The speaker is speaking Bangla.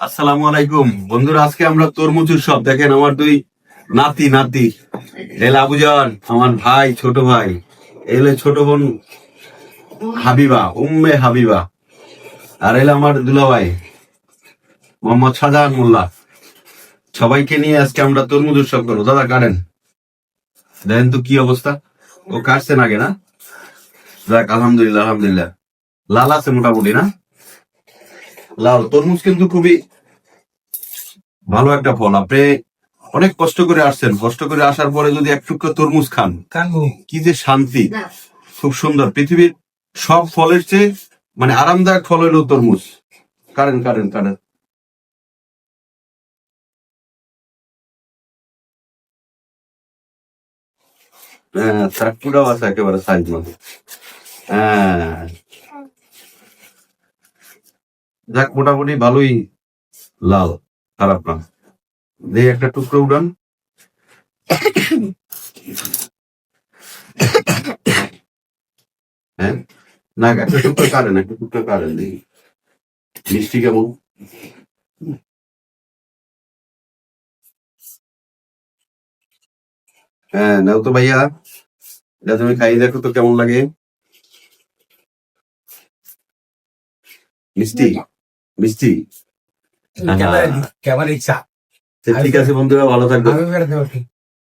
আসসালামু আলাইকুম বন্ধুরা, আজকে আমরা তরমুজ উৎসব। দেখেন আমার দুই নাতি এল আবুজান, আমার ভাই, ছোট ভাই, এলে ছোট বোন হাবিবা, উম্মে হাবিবা, আর এলে আমার দুলাভাই মোহাম্মদ শাহজাহান মোল্লা। সবাইকে নিয়ে আজকে আমরা তরমুজ উৎসব করবো। দাদা কাটেন, দেখেন তো কি অবস্থা। ও কাটছেন আগে না? যাক, আলহামদুলিল্লাহ আলহামদুলিল্লাহ। লাল আছে মোটামুটি না? লাল তরমুজ কিন্তু খুবই ভালো একটা ফল। আপনি অনেক কষ্ট করে আসছেন, কষ্ট করে আসার পরে যদি এক টুকরো তরমুজ খান, কি যে শান্তি। খুব সুন্দর। পৃথিবীর সব ফলের চেয়ে মানে আরামদায়ক ফল হলো তরমুজ। কারেন কারেন কারেন। হ্যাঁ, চাকুটাও আছে একেবারে সাইজ মতো। হ্যাঁ, যাক মোটামুটি ভালোই লাল, খারাপ না। দিয়ে একটা টুকরো উড়ান। হ্যাঁ, না একটা টুকরো কারেন, একটা টুকরো কারেন দেখি মিষ্টি কেমন। হ্যাঁ, নাও তো ভাইয়া, এটা তুমি খাই দেখো তো কেমন লাগে। মিষ্টি মিষ্টি। কেমন ইচ্ছা ঠিক আছে বন্ধুরা, ভালো থাকবে। আমি করে দেবো ঠিক